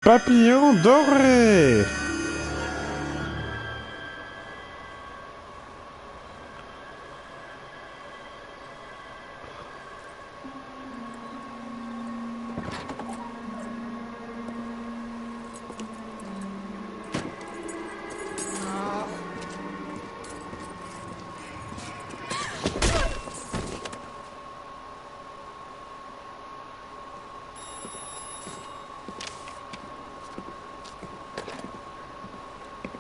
Papillon doré.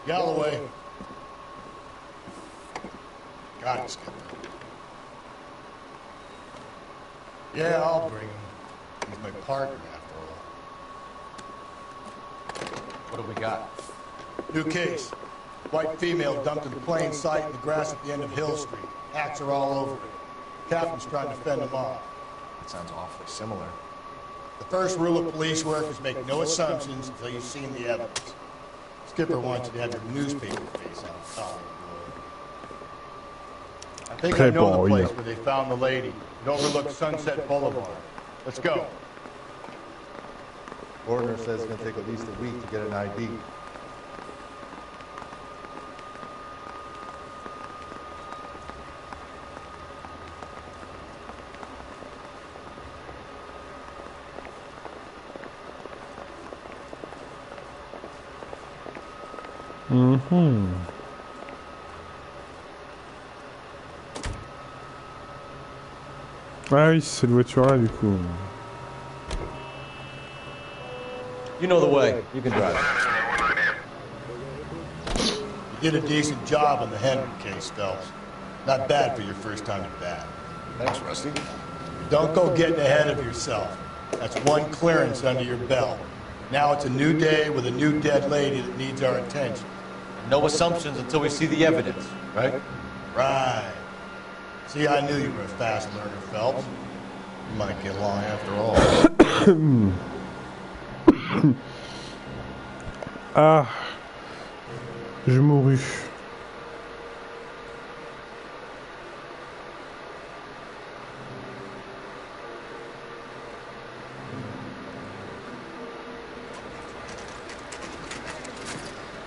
Galloway. Got it, Skipper. Yeah, I'll bring him. He's my partner, after all. What do we got? New case. White female dumped in plain sight in the grass at the end of Hill Street. Hats are all over it. Captain's trying to fend them off. That sounds awfully similar. The first rule of police work is make no assumptions until you've seen the evidence. Skipper wants you to have your newspaper face on top. I think I know the place where they found the lady. It overlooks Sunset Boulevard. Let's go. Coroner says it's going to take at least a week to get an ID. Ah oui, c'est cette voiture-là, du coup. You know the way. You can drive. You did a decent job on the Henry case, Phelps. Not bad for your first time at bat. Thanks, Rusty. Don't go getting ahead of yourself. That's one clearance under your belt. Now it's a new day with a new dead lady that needs our attention. No assumptions until we see the evidence, right? Right. See, I knew you were a fast learner, Phelps. You might get along after all. Ah, je mourus.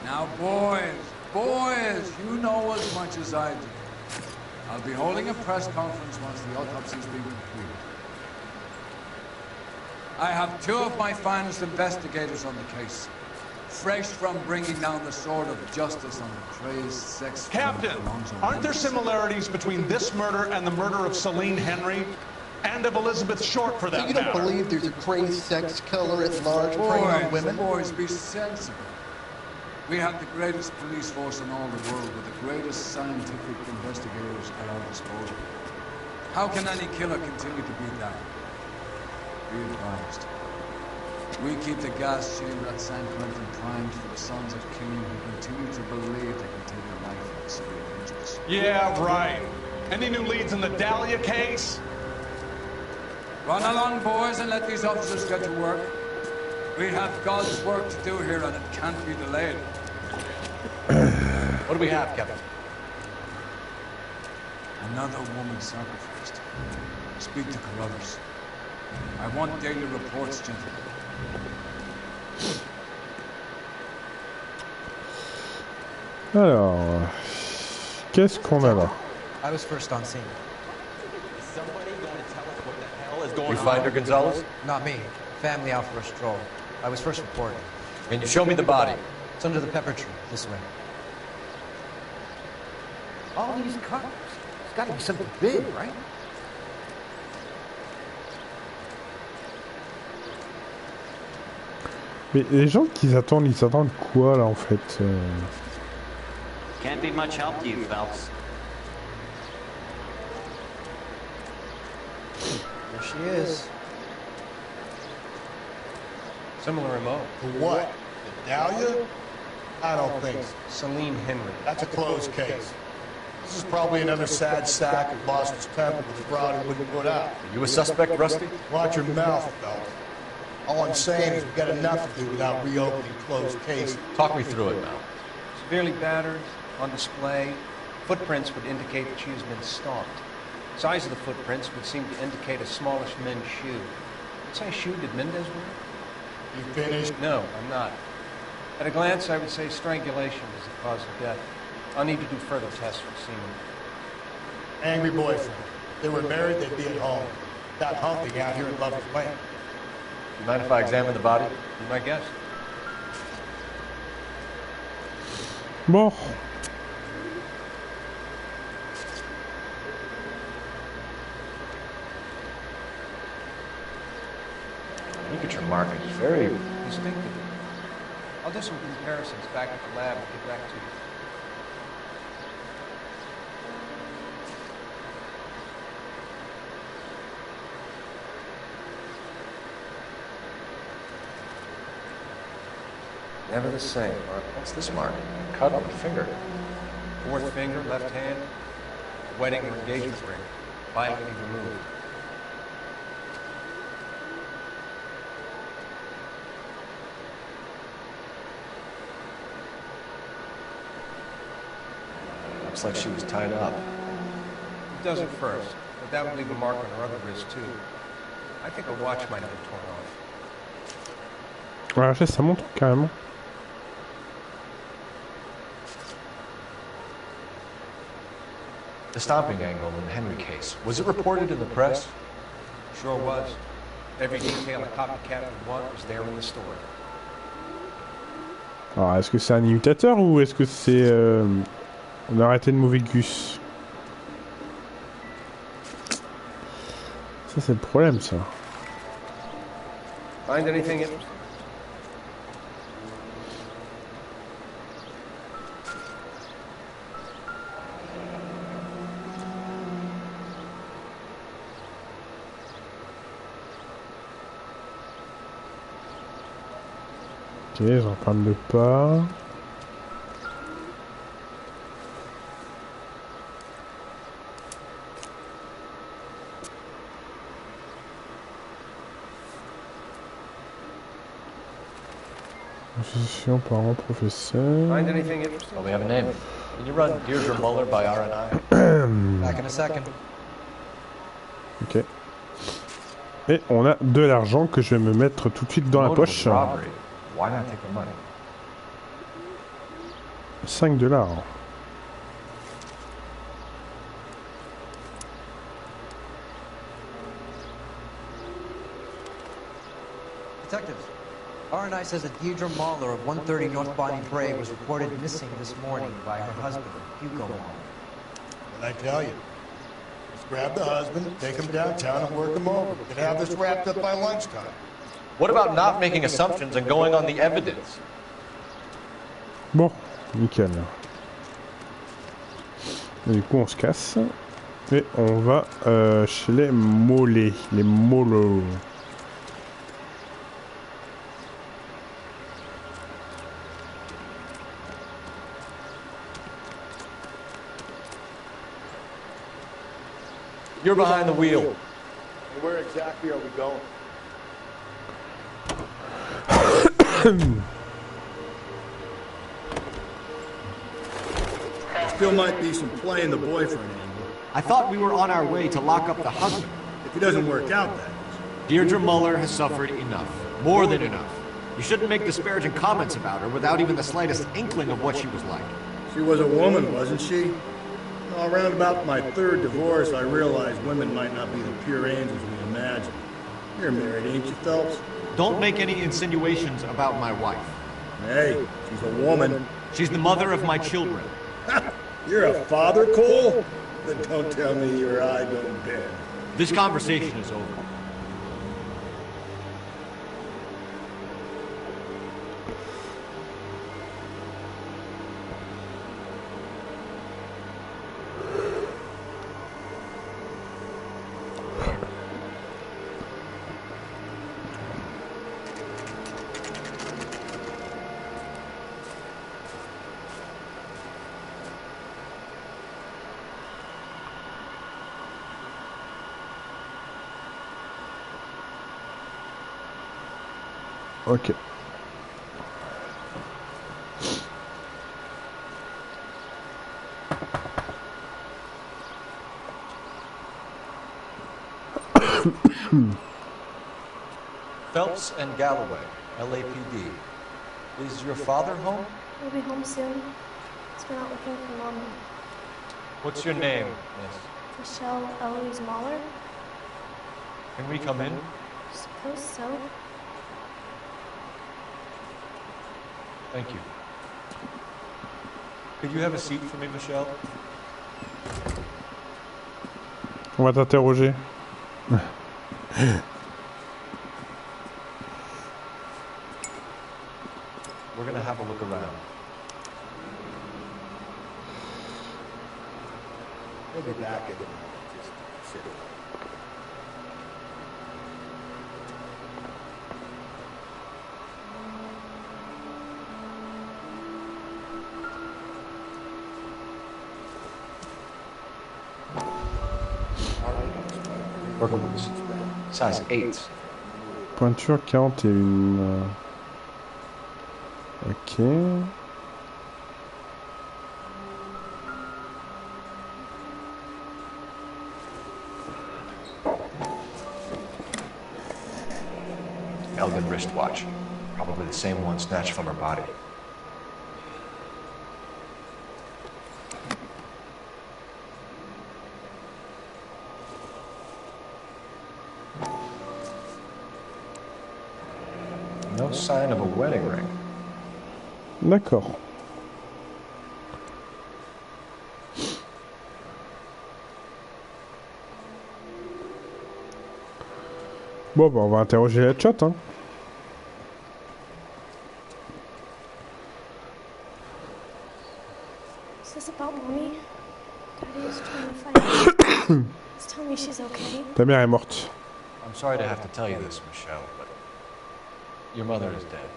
Now, boys, you know as much as I do. I'll be holding a press conference once the autopsy's been completed. I have two of my finest investigators on the case, fresh from bringing down the sword of justice on the crazed sex... Captain, aren't there similarities between this murder and the murder of Celine Henry? And of Elizabeth Short, for that matter? You don't believe there's a crazed sex killer at large preying on women? Boys, be sensible. We have the greatest police force in all the world with the greatest scientific investigators at our disposal. How can any killer continue to beat that? Be advised. We keep the gas chamber at San Quentin primed for the sons of King who continue to believe they can take a life at civil agents. Yeah, right. Any new leads in the Dahlia case? Run along, boys, and let these officers get to work. We have God's work to do here, and it can't be delayed. What do we have, Captain? Another woman sacrificed. Speak to Carruthers. I want daily reports, gentlemen. Alors, qu'est-ce qu'on a là? I was first on scene. Is somebody going to tell us what the hell is going on? You find her, Gonzalez? Not me. Family out for a stroll. I was first reporting. Can you show me the body? It's under the pepper tree, this way. All these cuts. It's got to be something big, right? Mais les gens ils s'attendent quoi là en fait Can't be much help to you, Phelps. There she is. Similar MO. For what? The Dahlia? I don't think so. Celine Henry. That's a closed case. This is probably another sad sack who lost his temper with fraud he wouldn't put out. Are you a suspect, Rusty? Watch your mouth, Phelps. All I'm saying is we've got enough to do without reopening closed cases. Talk me through it now. Severely battered, on display. Footprints would indicate that she has been stalked. Size of the footprints would seem to indicate a smallish men's shoe. What size shoe did Mendez wear? You finished? No, I'm not. At a glance, I would say strangulation is the cause of death. I'll need to do further tests for semen. Angry boyfriend. If they were married, they'd be at home. Not humping out here in Lover's Lane. You mind if I examine the body? Be my guest. Bon. Ligature marking is very Distinctive. I'll do some comparisons back at the lab and get back to you. never the same. What's this mark? Cut on the finger. Fourth finger, left hand. Wedding or engagement ring. Violently removed. Looks like she was tied up. It does at first, but that would leave a mark on her other wrist too. I think a watch might have been torn off. Voilà, ça montre carrément. The stomping angle in the Henry case, was it reported in the press? Sure was. Every detail a copycat would want was there in the story. Alors, est-ce que c'est un imitateur ou est-ce que c'est... On a arrêté de mauvais gus. Ça, c'est le problème, ça. Find anything interesting? Ok, j'en parle pas. Position parent professeur. Find anything interesting? Oh, we have a name. Can you run Deirdre Muller by R&I? Back in a second. Ok. Et on a de l'argent que je vais me mettre tout de suite dans la poche. Why not take the money? 5 $. Detectives, R&I says that Deirdre Mahler of 130 North Bonnie Brae was reported missing this morning by her husband, Hugo Mahler. What'd I tell you? Just grab the husband, take him downtown and work him over. We could have this wrapped up by lunchtime. What about not making assumptions and going on the evidence? Bon, nickel. Et du coup, on se casse. Et on va chez les mollets. Les mollos. You're behind the wheel. And where exactly are we going? Still might be some play in the boyfriend angle. I thought we were on our way to lock up the husband. If it doesn't work out, that is. Deirdre Muller has suffered enough. More than enough. You shouldn't make disparaging comments about her without even the slightest inkling of what she was like. She was a woman, wasn't she? Around about my third divorce, I realized women might not be the pure angels we imagine. You're married, ain't you, Phelps? Don't make any insinuations about my wife. Hey, she's a woman. She's the mother of my children. You're a father, Cole? Then don't tell me your eye don't bend. This conversation is over. Ok. Phelps and Galloway. LAPD. Is your father home? He'll be home soon. He's been out looking for Mom. What's your name, miss? Michelle Eloise Mahler? Can we come in? I suppose so. Thank you. Could you have a seat for me, Michelle? On va t'interroger. We're gonna have a look around. He'll be back in a minute. Just sit. Size 8. Pointure 41. Ok. Elgin wristwatch. Probably the same one snatched from her body. No sign of a wedding ring. D'accord. Bon, bah, on va interroger la chat, hein. Is this about Mommy? Daddy is trying to find her. He's telling me she's okay. Ta mère est morte. I'm sorry to have to tell you this, Michelle, but your mother is dead.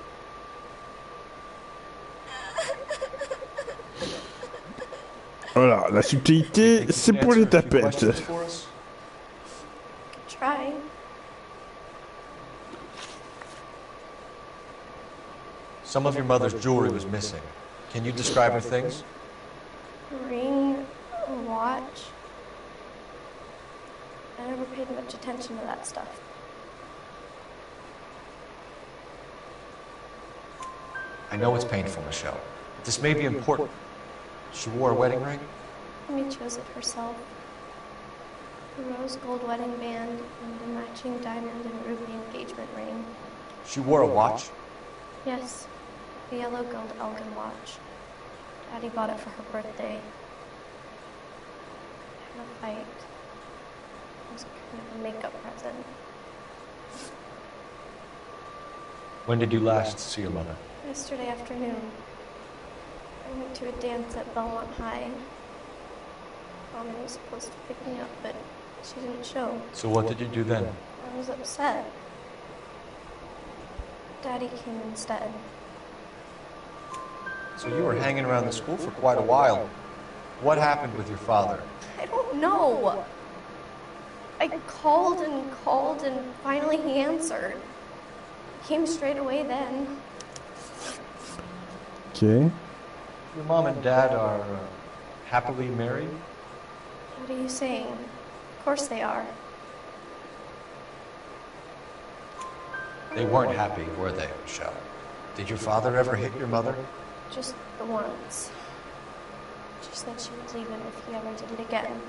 Voilà, la subtilité, c'est pour les tapettes. Try. Some of your mother's jewelry was missing. Can you describe her things? A ring, a watch. I never paid much attention to that stuff. I know it's painful, Michelle, but this may be important. She wore a wedding ring? Mommy chose it herself. A rose gold wedding band and a matching diamond and ruby engagement ring. She wore a watch? Yes, a yellow gold Elgin watch. Daddy bought it for her birthday. I had a fight. It was kind of a makeup present. When did you last see your mother? Yesterday afternoon. I went to a dance at Belmont High. Mommy was supposed to pick me up, but she didn't show. So what did you do then? I was upset. Daddy came instead. So you were hanging around the school for quite a while. What happened with your father? I don't know. I called and finally he answered. He came straight away then. Ok. Your mom and dad are happily married? What are you saying? Of course they are. They weren't happy, were they, Michelle? Did your father ever hit your mother? Just the once. She said she would leave him if he ever did it again.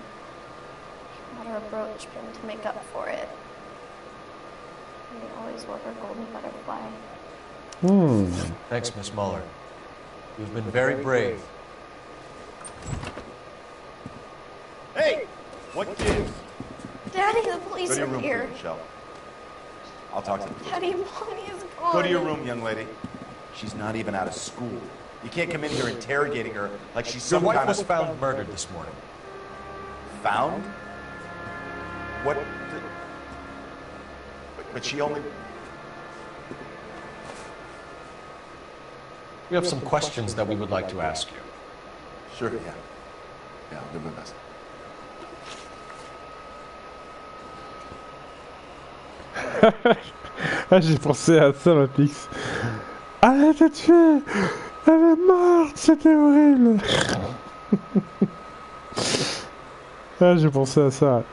He bought her a brooch pin to make up for it. And he always wore her golden butterfly. Thanks, Miss Muller. You've been very brave. Hey! What gives? Daddy, the police Go to your are room, here. please, Michelle. I'll talk to them. Daddy, Mommy is gone. Go to your room, young lady. She's not even out of school. You can't come in here interrogating her like she's Your some wife kind was of... found murdered this morning. Found? What? But she only... We have some questions that we would like to ask you. Sure, yeah. Yeah, I'll do my best. Ah, j'ai pensé à ça, ma pix. Ah, elle a été tuée. Elle est morte, c'était horrible. Ah, j'ai pensé à ça.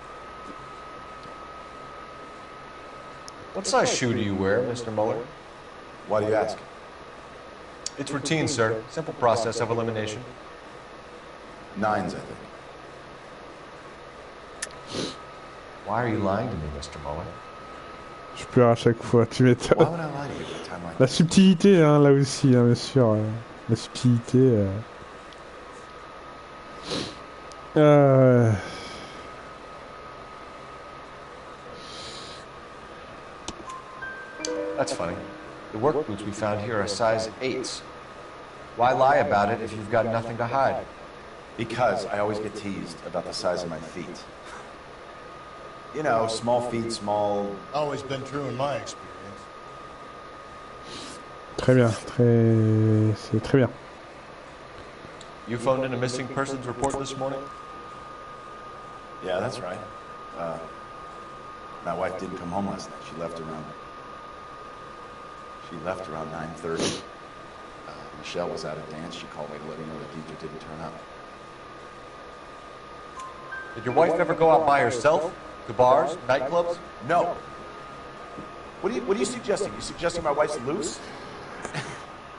What size shoe do you wear, Mr. Muller? Why do you ask? It's routine, sir. Simple process of elimination. 9s, I think. Why are you lying to me, Mr. Muller? Je pleure à chaque fois, tu m'étonnes. Why would I lie to you at a time like La this? subtilité, hein, là aussi, hein, bien sûr. La subtilité. That's funny. The work boots we found here are size 8s. Why lie about it if you've got nothing to hide? Because I always get teased about the size of my feet. You know, small feet, small... Always been true in my experience. Très bien, c'est très bien. You phoned in a missing persons report this morning? Yeah, that's right. My wife didn't come home last night. She left around 9:30. Michelle was at a dance. She called me to let me know that Deidre didn't turn up. Did your wife ever go out by herself? To bars, nightclubs? No. What are you suggesting? You suggesting my wife's loose?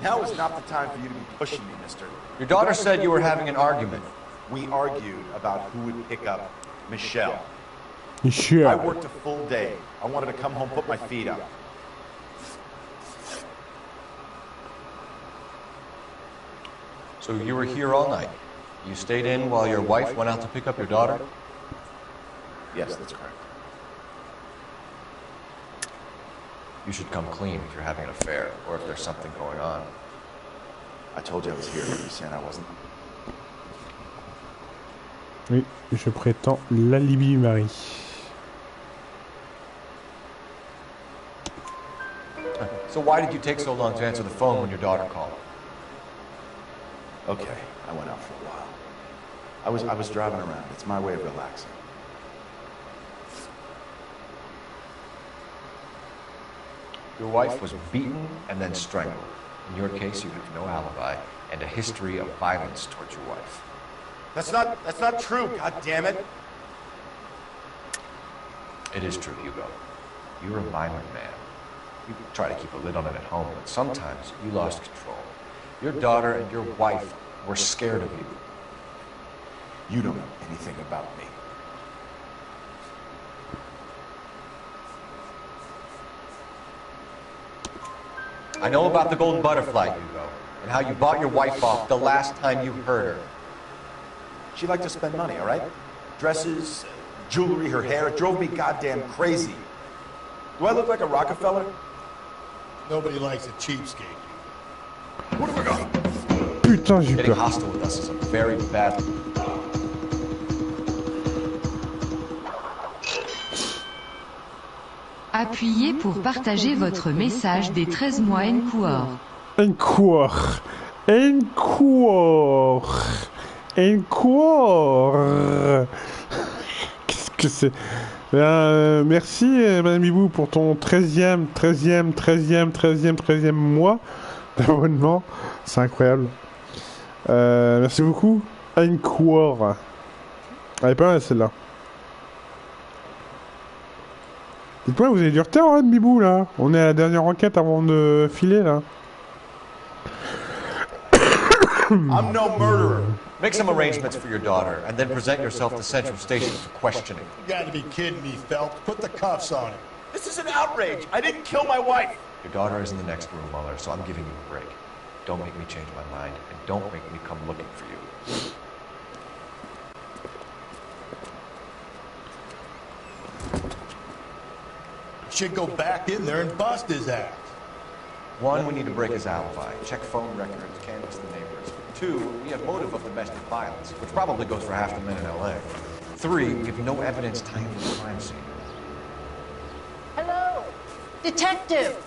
Now is not the time for you to be pushing me, mister. Your daughter said you were having an argument. We argued about who would pick up Michelle. Michelle. I worked a full day. I wanted to come home, put my feet up. So you were here all night. You stayed in while your wife went out to pick up your daughter? Yes, that's correct. You should come clean if you're having an affair, or if there's something going on. I told you I was here. You saying I wasn't? Oui, je prétends l'alibi du mari. So why did you take so long to answer the phone when your daughter called? Okay, I went out for a while. I was driving around. It's my way of relaxing. Your wife was beaten and then strangled. In your case, you have no alibi and a history of violence towards your wife. That's not true, God damn it. It is true, Hugo. You're a violent man. You try to keep a lid on it at home, but sometimes you lost control. Your daughter and your wife were scared of you. You don't know anything about me. I know about the golden butterfly, Hugo, and how you bought your wife off the last time you heard her. She liked to spend money, all right? Dresses, jewelry, her hair. It drove me goddamn crazy. Do I look like a Rockefeller? Nobody likes a cheapskate. What have I got? Putain, j'ai Getting peur. hostile with us is a very bad... Appuyez pour partager votre message des 13 mois Encore. Encore. Qu'est-ce que c'est? Merci Madame Bibou pour ton 13e mois d'abonnement. C'est incroyable. Merci beaucoup. Encore. Elle est pas mal celle-là. Dites-moi, vous avez du retard, Madame Bibou, là? On est à la dernière enquête avant de filer, là. I'm no murderer. Make some arrangements for your daughter, and then present yourself to Central Station for questioning. You gotta be kidding me, Phelps. Put the cuffs on him. This is an outrage. I didn't kill my wife. Your daughter is in the next room, Muller, so I'm giving you a break. Don't make me change my mind, and don't make me come looking for you. Should go back in there and bust his ass. One, we need to break his alibi. Check phone records, canvass the neighbors. Two, we have motive of domestic violence, which probably goes for half the men in L.A. Three, we have no evidence tying to the crime scene. Hello, detective.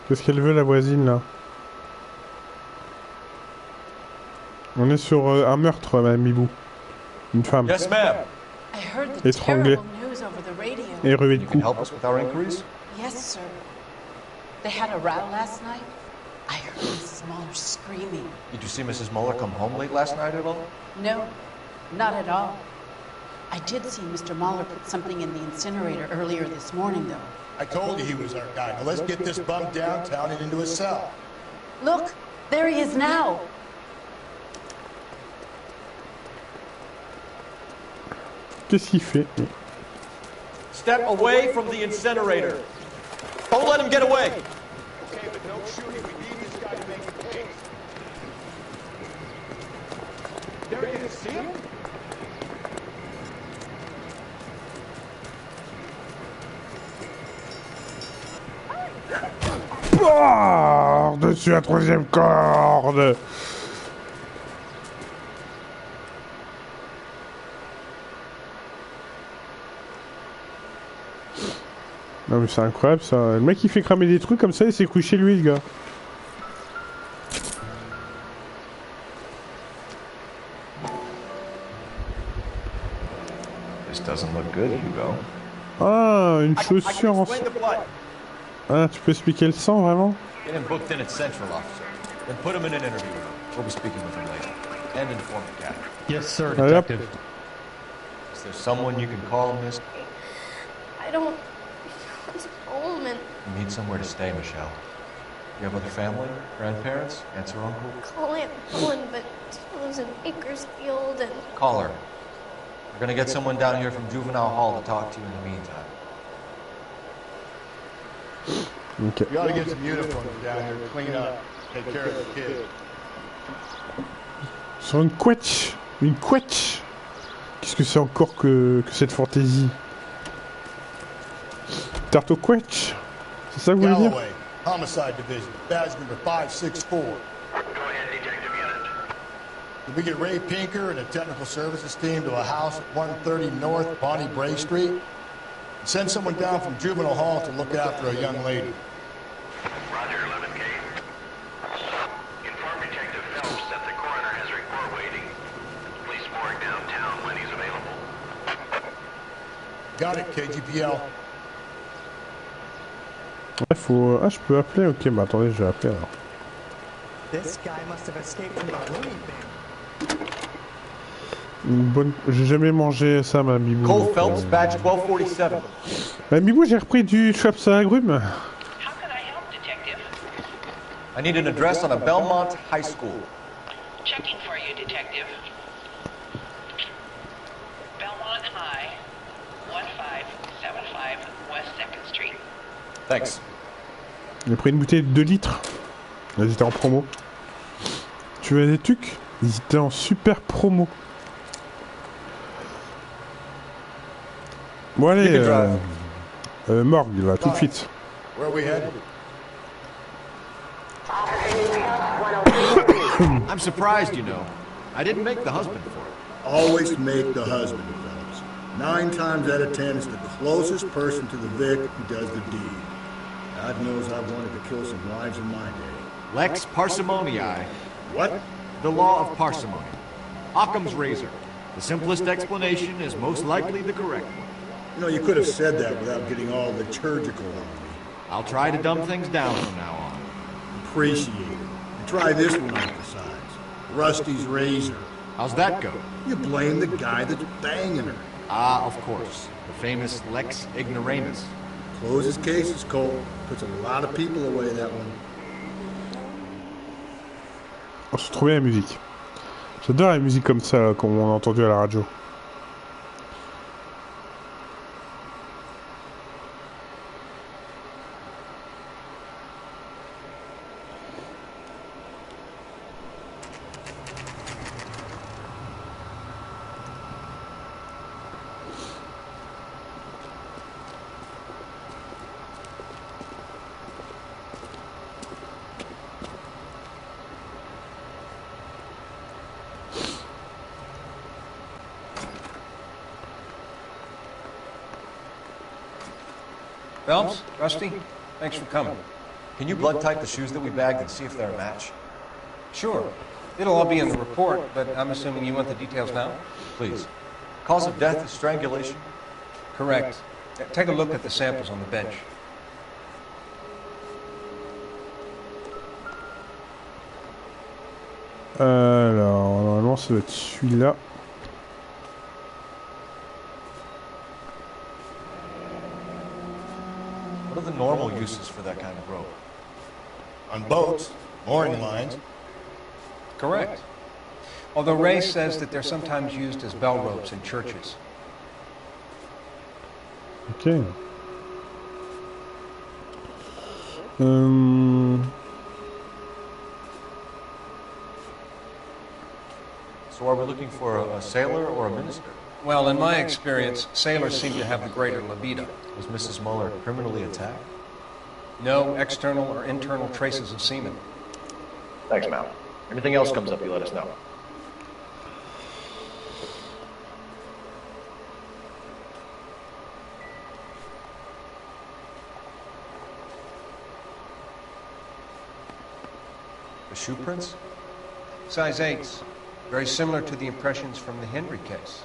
Qu'est-ce qu'elle veut, la voisine, là? On est sur un meurtre, Madame Bibou. Une femme. Yes, ma'am. I heard the Étranglée. terrible news over the radio. Et revêt de You can coups. help us with our inquiries? Yes, sir. They had a row last night. I heard Mrs. Muller screaming. Did you see Mrs. Muller come home late last night at all? No, not at all. I did see Mr. Mahler put something in the incinerator earlier this morning, though. I told you he was our guy. Now let's get this bum downtown and into his cell. Look, there he is now. Qu'est-ce qu'il fait? Step away from the incinerator. Don't let him get away. Okay, but no shooting. We need this guy to make a case. There he is. See him? Dessus la troisième corde. Non mais c'est incroyable ça. Le mec il fait cramer des trucs comme ça et s'est couché lui le gars. This doesn't look good, Hugo. Ah, une chaussure en sang. Ah, tu peux expliquer le sang vraiment? Get him booked in at Central, officer. Then put him in an interview with him. We'll be speaking with him later. And inform the captain. Yes, sir, detective. Is there someone you can call him, miss? I don't want home and You need somewhere to stay, Michelle. You have other family? Grandparents? Aunts or uncle? call Aunt Helen, but she lives in Bakersfield and Call her. We're gonna get someone down here from Juvenile Hall to talk to you in the meantime. Okay. You ought to get some uniforms down here, clean up, take care of the kid. Sur une couette. Une couette. Qu'est-ce que c'est encore que cette fantaisie? Tarte aux couettes. C'est ça que vous voulez dire? Galloway, Homicide Division, badge number 564. Go ahead, Detective Unit. Did we get Ray Pinker and a technical services team to a house at 130 North Bonnie Bray Street? Send someone down from Juvenile Hall to look after a young lady. Roger, 11K. Inform Detective Phelps that the coroner has a report waiting. Police morgue downtown when he's available. Got it, KGPL. Ouais, faut... Ah, je peux appeler? Ok, bah attendez, je vais appeler alors. This guy must have escaped from the loony bin. Une bonne... J'ai jamais mangé ça, ma bibou. Cole Phelps, badge 1247. Ma bibou, j'ai repris du chaps à agrumes. I need an address on a Belmont High School. Checking for you, Detective. Belmont High, 1575 West 2nd Street. Thanks. J'ai pris une bouteille de 2 litres. Elles étaient en promo. Tu veux des tucs? Ils étaient en super promo. Bon allez, morgue là, tout de suite. Where are we headed? I'm surprised, you know. I didn't make the husband for it. Always make the husband, fellas. 9 times out of 10, it's the closest person to the Vic who does the deed. God knows I've wanted to kill some wives in my day. Lex parsimoniae. What? The law of parsimony. Occam's razor. The simplest explanation is most likely the correct one. You know, you could have said that without getting all liturgical on me. I'll try to dumb things down from now on. Appreciate it. And try this one on besides. Rusty's razor. How's that go? You blame the guy that's banging her. Ah, of course. The famous Lex ignoramus. Closes cases, Cole. Puts a lot of people away, that one. On se trouvait la musique. J'adore la musique comme ça, comme on a entendu à la radio. Phelps, Rusty, thanks for coming. Can you blood type the shoes that we bagged and see if they're a match? Sure. It'll all be in the report, but I'm assuming you want the details now? Please. Cause of death is strangulation? Correct. Take a look at the samples on the bench. Alors, normalement, ça doit être celui-là. uses for that kind of rope. On boats, mooring lines. Correct. Although Ray says that they're sometimes used as bell ropes in churches. Ok. So are we looking for a sailor or a minister? Well, in my experience, sailors seem to have the greater libido. Was Mrs. Muller criminally attacked? No external or internal traces of semen. Thanks, Mal. Anything else comes up, you let us know. The shoe prints? Size 8s. Very similar to the impressions from the Henry case.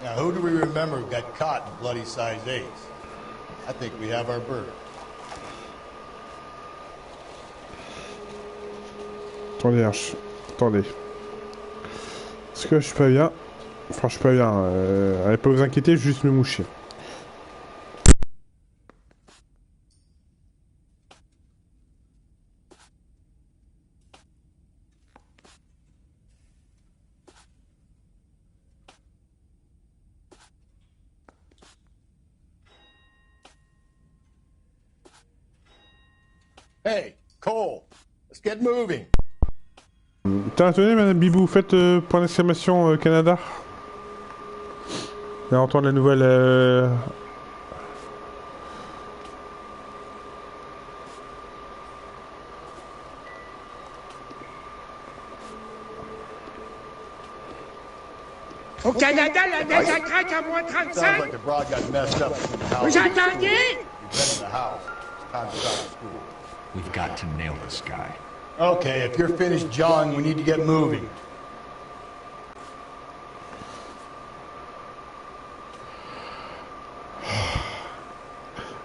Now, who do we remember who got caught in bloody size 8s? I think we have our bird. Attendez. Est-ce que je suis pas bien? Enfin, je suis pas bien. Allez pas vous inquiéter, juste me moucher. Hey, Cole, let's get moving. Tiens, attendez, Madame Bibou, faites point d'exclamation Canada. Et entendre la nouvelle. Au Canada, la neige à craque à moins 35. Sounds like the broad got messed up. Vous entendiez? You've been in the house. It's time to start school. We've got to nail this guy. Okay, if you're finished jawing, we need to get moving.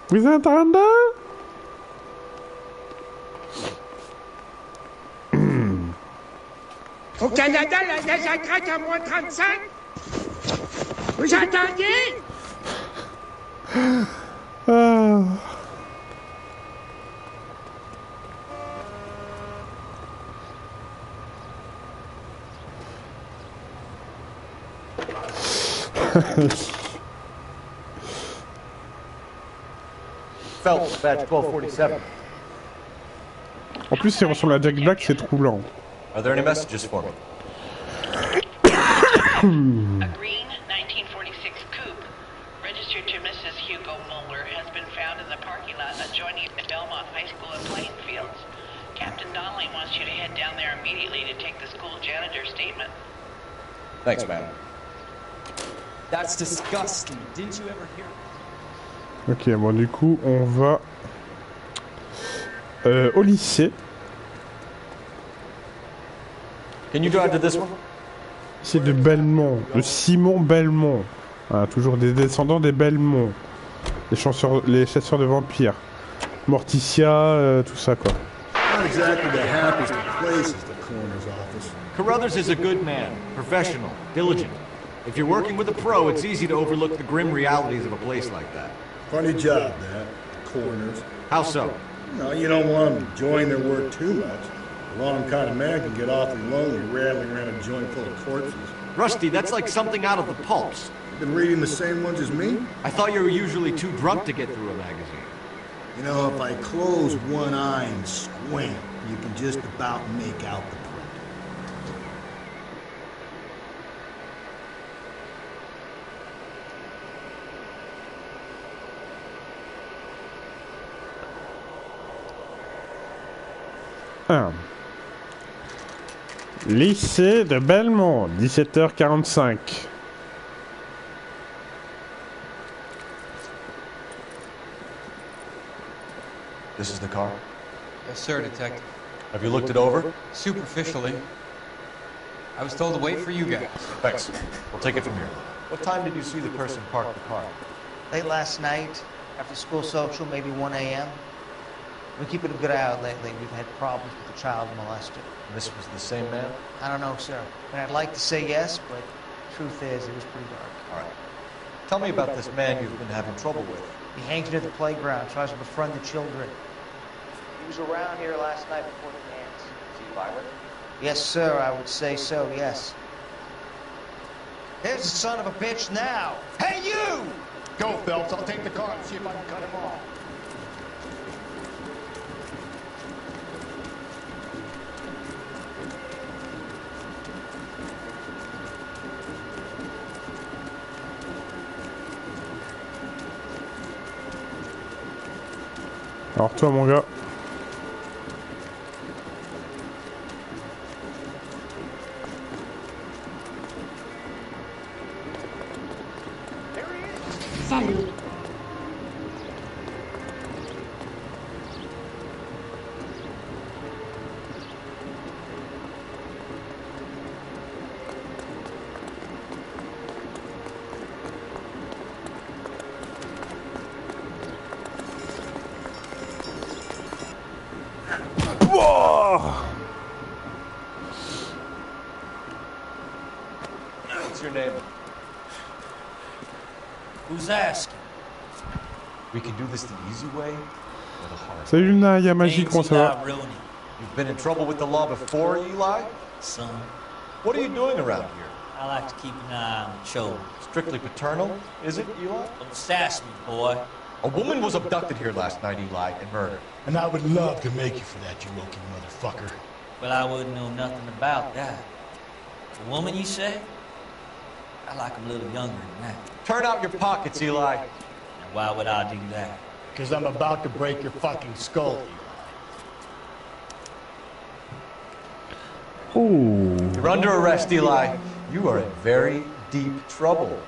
Vous entendez? Au Canada, la neige à craque à moins 35. Vous entendiez? Phelps, badge 1247. En plus, il ressemble à Jack Black, c'est troublant. Are there any messages for me? A green 1946 coupe, registered to Mrs. Hugo Muller, has been found in the parking lot adjoining the Belmont High School in Plainfields. Captain Donnelly wants you to head down there immediately to take the school janitor's statement. Thanks, man. That's disgusting. Didn't you ever hear? Ok, bon, du coup, on va au lycée. Can you drive to this one? C'est de Belmont, de Simon Belmont. Ah, toujours des descendants des Belmont. Les chasseurs de vampires. Morticia, tout ça, quoi. Not exactly the happiest of places, the coroner's office. Carruthers is a good man, professional, diligent. If you're working with a pro, it's easy to overlook the grim realities of a place like that. Funny job, that. Coroner's. How so? No, you don't want them enjoying their work too much. The wrong kind of man can get awfully lonely rattling around a joint full of corpses. Rusty, that's like something out of the pulps. You been reading the same ones as me? I thought you were usually too drunk to get through a magazine. You know, if I close one eye and squint, you can just about make out the print. Lycée de Belmont, 17h45. This is the car? Yes, sir, Detective. Have you looked it over? Superficially. I was told to wait for you guys. Thanks. We'll take it from here. What time did you see the person park the car? Late last night, after school social, maybe 1 a.m. We're keeping a good eye out lately. We've had problems with a child molester. This was the same man? I don't know, sir. And I'd like to say yes, but truth is, it was pretty dark. All right. Tell me about this man you've been having trouble with. He hangs near the playground, tries to befriend the children. He was around here last night before the dance. Is he violent? Yes, sir, I would say so, yes. There's the son of a bitch now. Hey, you! Go, Phelps. I'll take the car and see if I can cut him off. Alors toi mon gars. Salut. What's your name? Who's asking? We can do this the easy way or the hard way. Salut Naya Magique, comment ça va? You've been in trouble with the law before, Eli? Son. What are you doing around here? I like to keep an eye on the children. Strictly paternal, is it, Eli? Don't sass me, boy. A woman was abducted here last night, Eli, and murdered. And I would love to make you for that, you looking motherfucker. Well, I wouldn't know nothing about that. A woman, you say? I like a little younger than that. Turn out your pockets, Eli. And why would I do that? Because I'm about to break your fucking skull, Eli. Ooh. You're under arrest, Eli. You are in very deep trouble.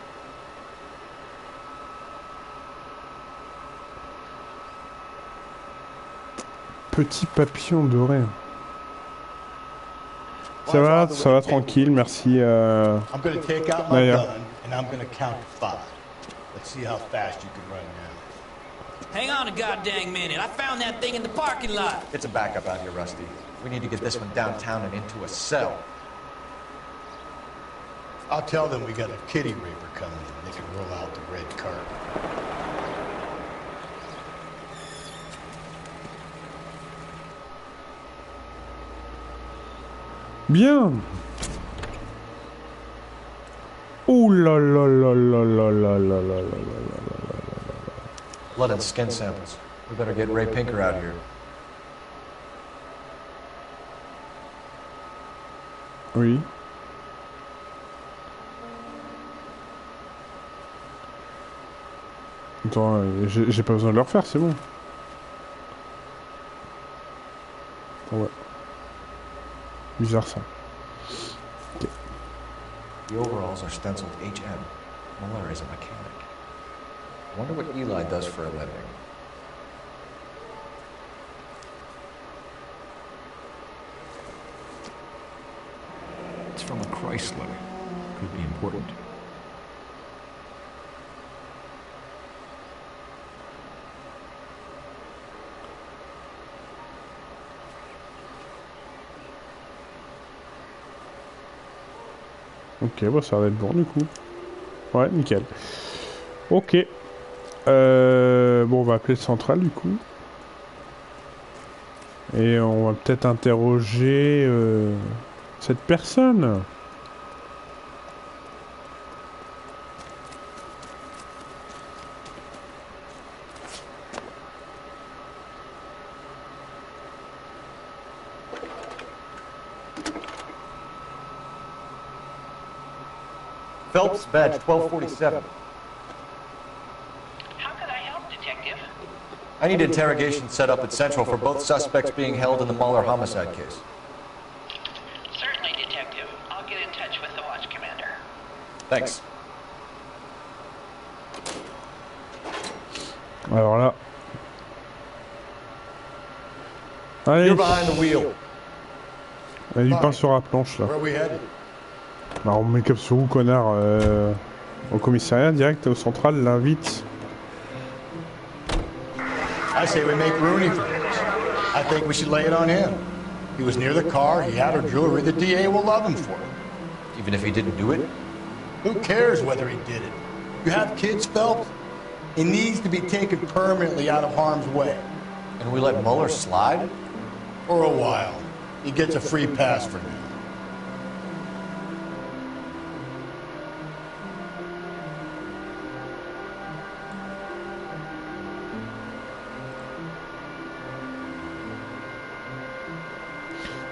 Petit papillon doré. Ça va tranquille, merci. I'm gonna take out my Naya. gun and I'm gonna count to 5. Let's see how fast you can run now. Hang on a goddamn minute. I found that thing in the parking lot. It's a backup out here, Rusty. We need to get this one downtown and into a cell. I'll tell them we got a kitty raper coming and they can roll out the red carpet. Bien. Ouh là là là là là là là là là là. Blood and skin samples. We better get Ray Pinker out here. Oui. Attends, j'ai pas besoin de le refaire, c'est bon. Ouais. Bizarre ça. Okay. The overalls are stenciled HM. Muller is a mechanic. I wonder what Eli does for a living. It's from a Chrysler. Could be important. Ok, bah ça va être bon du coup. Ouais, nickel. Ok. Bon, on va appeler le central du coup. Et on va peut-être interroger cette personne. Phelps, badge 1247. How could I help, Detective? I need interrogation set up at Central for both suspects being held in the Muller homicide case. Certainly, Detective. I'll get in touch with the watch commander. Thanks. Alors là. Allez. You're behind the wheel. Il y a du pain sur la planche là. Where are we headed? Alors on met cap sur où, connard au commissariat direct, au central, l'invite. I say we make Rooney for this. I think we should lay it on him. He was near the car, he had her jewelry, the DA will love him for it. Even if he didn't do it? Who cares whether he did it? You have kids, Phelps? He needs to be taken permanently out of harm's way. And we let Mueller slide? For a while. He gets a free pass for now.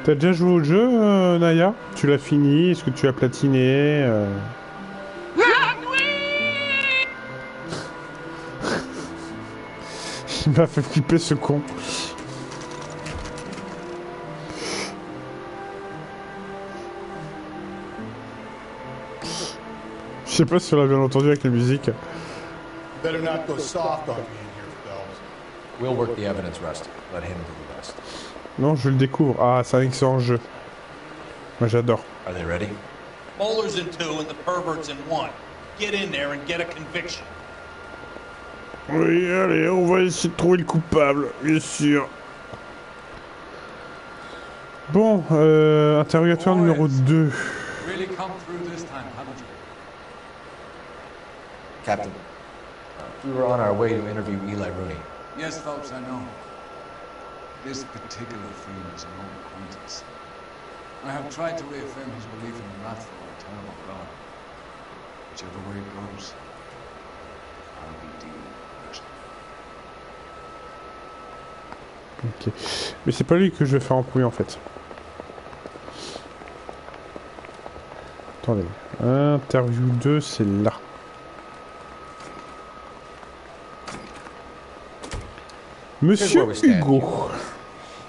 T'as déjà joué au jeu, Naya? Tu l'as fini? Est-ce que tu as platiné Il m'a fait flipper ce con. Je sais pas si on l'a bien entendu avec la musique. Better not go soft on me in here, Phelps. We'll work the evidence, Rusty. Let him do the rest. Non, je le découvre. Ah, c'est un excellent jeu. Moi, j'adore. Are they ready? Bowler's in 2 and the pervert's in 1. Get in there and get a conviction. Oui, allez, on va essayer de trouver le coupable, bien sûr. Bon, interrogatoire numéro 2. Really come through this time, haven't you? Captain, we were on our way to interview Eli Rooney. Yes, folks, I know. This particular theme is an old acquaintance. I have tried to reaffirm his belief in the wrathful and terrible God. Whichever way it goes, I'll be dealing first. Ok. Mais c'est pas lui que je vais faire en premier en fait. Attendez. Interview 2, c'est là. Monsieur Hugo.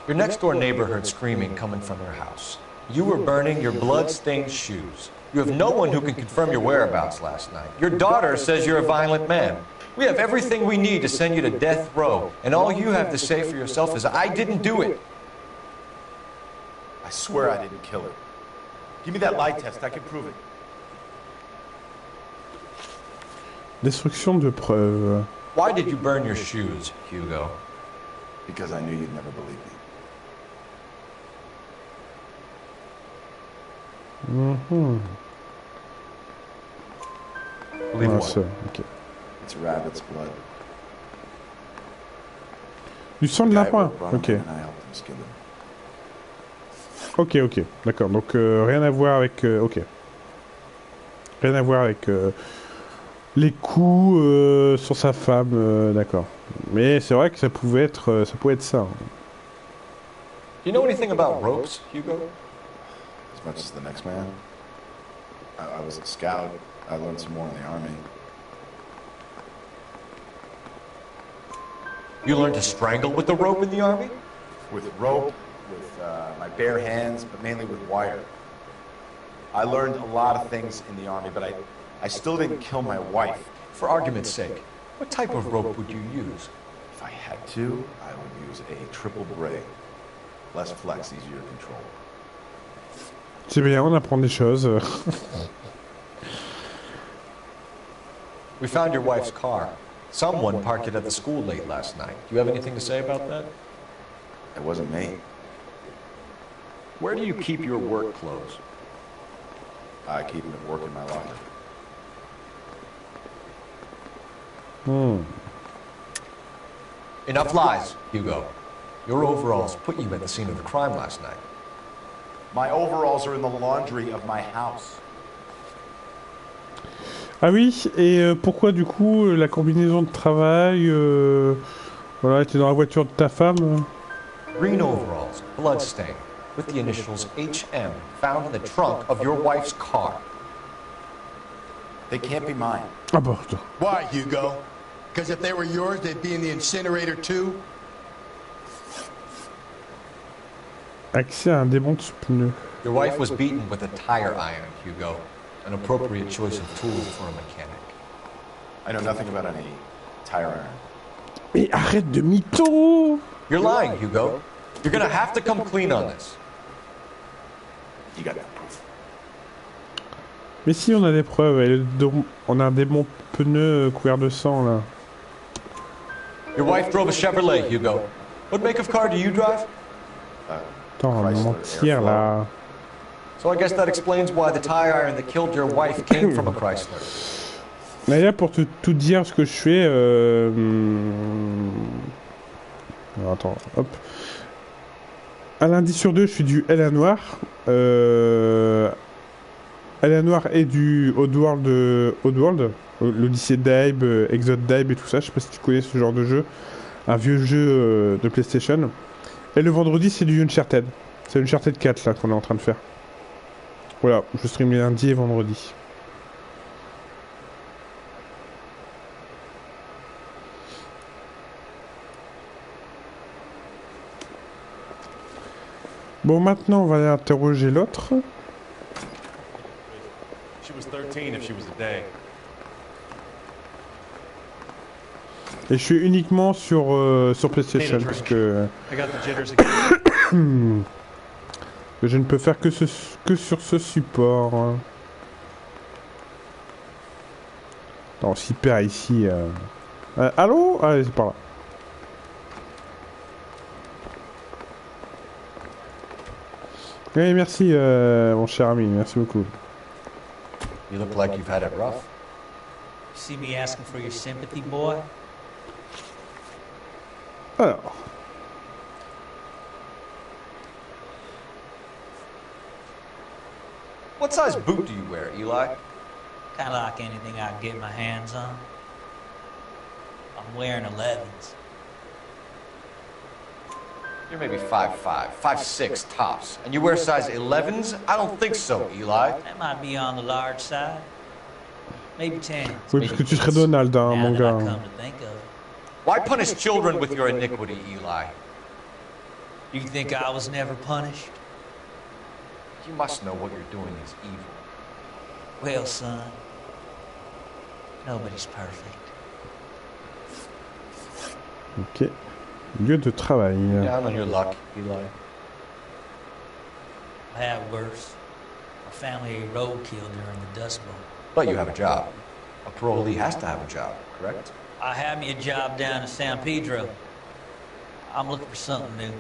Your next door neighbor heard screaming coming from your house. You were burning your blood-stained shoes. You have no one who can confirm your whereabouts last night. Your daughter says you're a violent man. We have everything we need to send you to death row, and all you have to say for yourself is, I didn't do it. I swear I didn't kill her. Give me that lie test, I can prove it. Destruction de preuves. Why did you burn your shoes, Hugo? Because I knew you'd never believe me. Believe what? Ça, ok. It's rabbit's blood. Du sang de lapin. Ok. Ok, ok. D'accord. Donc rien à voir avec. Ok. Rien à voir avec les coups sur sa femme. D'accord. Mais c'est vrai que ça pouvait être ça. Do you know anything about ropes, Hugo? As much as the next man. I was a scout. I learned some more in the army. You learned to strangle with the rope in the army? With rope, with my bare hands, but mainly with wire. I learned a lot of things in the army, but I still didn't kill my wife. For argument's sake, what type of rope would you use? If I had to, I would use a triple braid. Less flex, easier to control. C'est bien, on apprend des choses. We found your wife's car. Someone parked it at the school late last night. Do you have anything to say about that? It wasn't me. Where do you keep your work clothes? I keep them at work in my locker. Enough lies, Hugo. Your overalls put you at the scene of the crime last night. My overalls are in the laundry of my house. Ah oui, et pourquoi du coup la combinaison de travail voilà, était dans la voiture de ta femme Green overalls, bloodstained, with the initials HM, found in the trunk of your wife's car. They can't be mine. Ah bah, Why, Hugo? Because if they were yours, they'd be in the incinerator too? accès à un démonte pneu. Your wife was beaten with a tire iron, Hugo. An appropriate choice of tools for a mechanic. I know nothing about any tire iron. Mais arrête de mytho! You're lying, Hugo. You're gonna have to come clean on this. You got that proof. Mais si, on a des preuves. On a un démon pneu couvert de sang, là. Your wife drove a Chevrolet, Hugo. What make of car do you drive? Attends, on va mentir, là. So I guess that explains why the tire iron that killed your wife came from a Chrysler. D'ailleurs, pour tout dire ce que je fais... Alors, attends, hop. Un lundi sur deux, je suis du LA Noire. LA Noire et du Oddworld. L'Odyssée d'Abe, Exode d'Abe et tout ça. Je sais pas si tu connais ce genre de jeu. Un vieux jeu de PlayStation. Et le vendredi, c'est du Uncharted. C'est Uncharted 4 là qu'on est en train de faire. Voilà, je stream les lundis et vendredis. Bon, maintenant, on va aller interroger l'autre. She was 13 if she was a day. Et je suis uniquement sur PlayStation parce que je ne peux faire que sur ce support. Attends, on s'y perd ici. Allô? Allez, c'est par là. Oui, merci, mon cher ami, merci beaucoup. You look like you've had it rough. See me asking for your sympathy, boy? Alors. What size boot do you wear, Eli? Kind of like anything I can get my hands on. I'm wearing 11s. You're maybe 5'5", 5'6" tops. And you wear size 11s? I don't think so, Eli. That might be on the large side. Maybe 10. Oui, parce que tu serais Donald, hein, mon gars. Why punish children with your iniquity, Eli? You think I was never punished? You must know what you're doing is evil. Well, son, nobody's perfect. Ok. Lieu de travail. Down on your luck, Eli. I had worse. My family roadkill during the Dust Bowl. But you have a job. A parolee has to have a job, correct? I had me a job down in San Pedro. I'm looking for something new.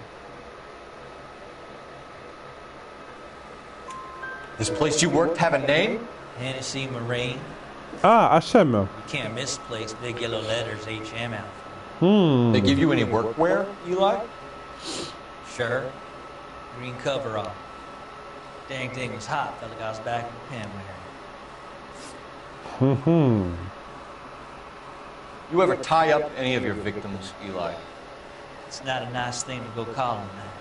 This place you worked have a name? Hennessy Marine. Ah, HM. You can't misplace big yellow letters HM out. They give you any workwear, Eli? Sure. Green coverall. Dang thing was hot. Felt like I was back in the pen wearing. You ever tie up any of your victims, Eli? It's not a nice thing to go call them that.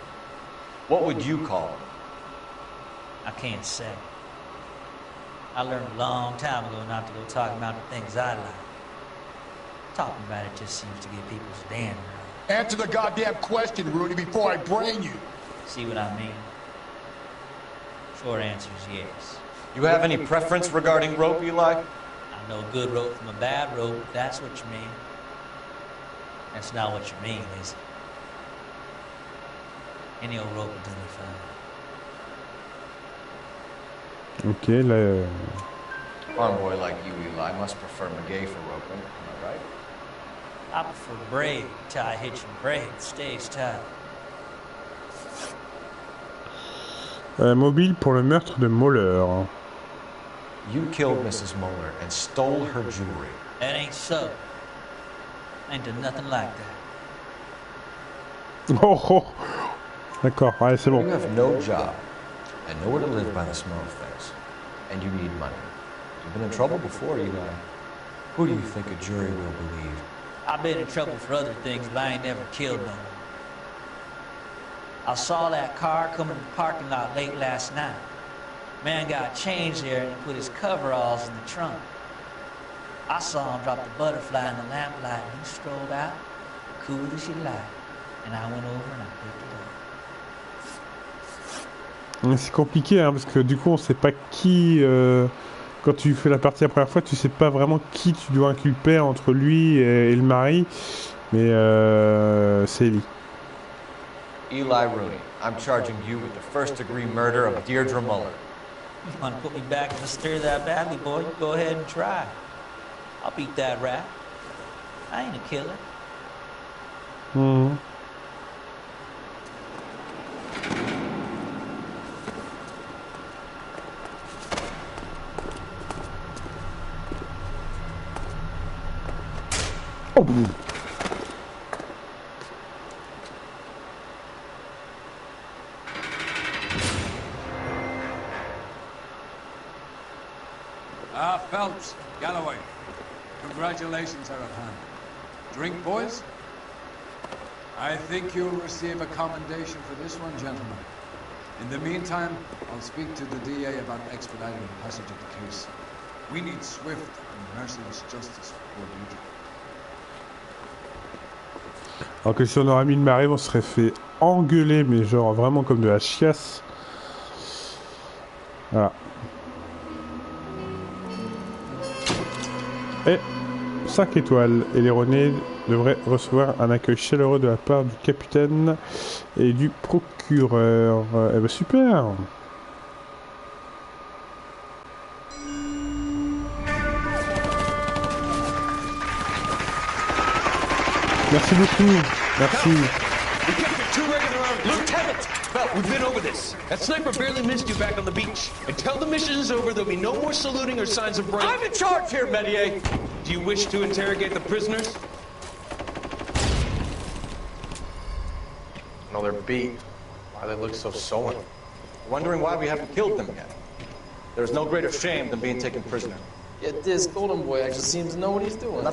What would you call them? I can't say. I learned a long time ago not to go talking about the things I like. Talking about it just seems to get people's damn right. Answer the goddamn question, Rudy, before I brain you. See what I mean? Short answer is yes. You have any preference regarding rope, Eli? I know a good rope from a bad rope, if that's what you mean. That's not what you mean, is it? Any old rope will do me fine. Ok, là... Farm boy like you, Eli, must prefer McGay for roping, am I right? I prefer braid, tie, hitch, and braid. Stays tight. Mobile pour le meurtre de Moller. You killed Mrs. Moeller and stole her jewelry. That ain't so. Ain't done nothing like that. Oh, oh. D'accord, allez, c'est bon. You have no job and nowhere to live by the smell of things. And you need money. You've been in trouble before, Eli. Who do you think a jury will believe? I've been in trouble for other things, but I ain't never killed no one. I saw that car coming to the parking lot late last night. Man got changed there and put his coveralls in the trunk. I saw him drop the butterfly in the lamplight and he strolled out, cool as you like. And I went over and I picked it up. C'est compliqué, hein, parce que du coup, on sait pas qui... Quand tu fais la partie la première fois, tu sais pas vraiment qui tu dois inculper entre lui et le mari. Mais c'est Ellie. Eli Rooney, I'm charging you with the first-degree murder of Deirdre Muller. You want to put me back in the stir that badly, boy? You go ahead and try. I'll beat that rap. I ain't a killer. Phelps, Galloway, congratulations are at hand. Drink, boys? I think you'll receive a commendation for this one, gentlemen. In the meantime, I'll speak to the DA about expediting the passage of the case. We need swift and merciless justice for duty. Alors que si on aurait mis le marée, on serait fait engueuler, mais genre vraiment comme de la chiasse. Voilà. Et 5 étoiles. Et les Renés devraient recevoir un accueil chaleureux de la part du capitaine et du procureur. Eh ben super. Merci beaucoup. Merci. Lieutenant! Well, we've been over this. That sniper barely missed you back on the beach. Until the mission is over, there'll be no more saluting or signs of break. I'm in charge here, Medier! Do you wish to interrogate the prisoners? No, they're beat. Why they look so sullen? Wondering why we haven't killed them yet. There's no greater shame than being taken prisoner. Yet this golden boy actually seems to know what he's doing.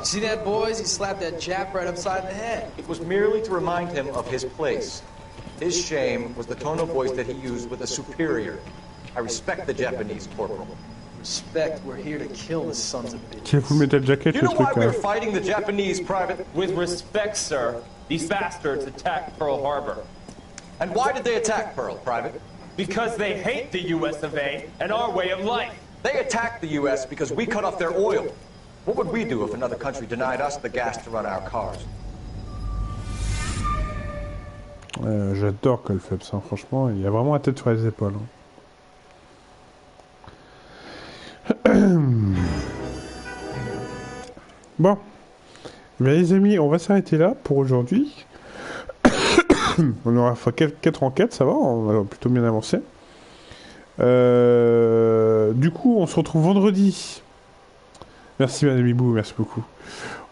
See that, boys? He slapped that Jap right upside the head. It was merely to remind him of his place. His shame was the tone of voice that he used with a superior. I respect the Japanese corporal. Respect, we're here to kill the sons of bitches. Tiens, vous mettez le jacket, You le know why truc we're là. fighting the Japanese, Private? With respect, sir, these bastards attacked Pearl Harbor. And why did they attack Pearl, Private? Because they hate the US of A and our way of life. They attacked the US because we cut off their oil. What would we do if another country denied us the gas to run our cars? J'adore Colpheps, hein, franchement, il a vraiment la tête sur les épaules. Hein. Bon, bien, les amis, on va s'arrêter là pour aujourd'hui. On aura fait 4 enquêtes, ça va, on va plutôt bien avancer. Du coup, on se retrouve vendredi. Merci Madame Ibou, merci beaucoup.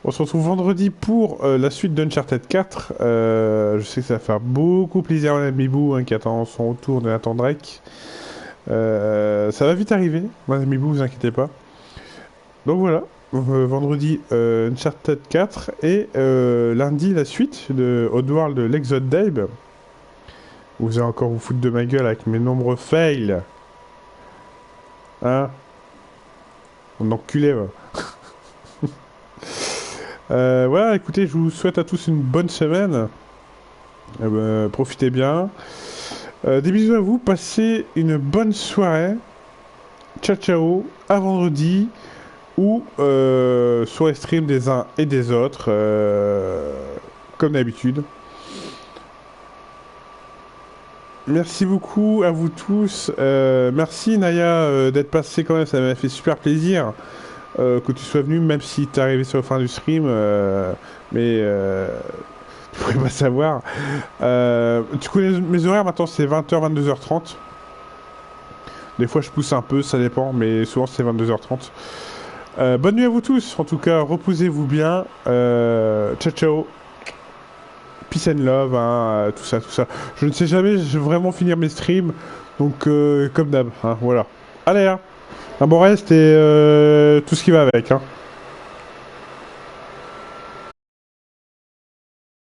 On se retrouve vendredi pour la suite d'Uncharted 4. Je sais que ça va faire beaucoup plaisir à Madame Ibou, hein, qui attend son retour de Nathan Drake. Ça va vite arriver, Madame Ibou, vous inquiétez pas. Donc voilà, vendredi Uncharted 4 et lundi la suite de Oddworld l'Exode d'Abe. Vous allez encore vous foutre de ma gueule avec mes nombreux fails. Hein? On enculé, va. Voilà, écoutez, je vous souhaite à tous une bonne semaine. Profitez bien. Des bisous à vous, passez une bonne soirée. Ciao ciao, à vendredi. Ou sur les streams des uns et des autres. Comme d'habitude. Merci beaucoup à vous tous. Merci Naya d'être passé quand même, ça m'a fait super plaisir que tu sois venu, même si t'es arrivé sur la fin du stream. Mais tu pourrais pas savoir. Tu connais mes horaires maintenant, c'est 20h, 22h30. Des fois je pousse un peu, ça dépend, mais souvent c'est 22h30. Bonne nuit à vous tous, en tout cas, reposez-vous bien. Ciao ciao. Peace and love, hein, tout ça, tout ça. Je ne sais jamais, je vais vraiment finir mes streams. Donc, comme d'hab, hein, voilà. Allez, hein, un bon reste et tout ce qui va avec, hein.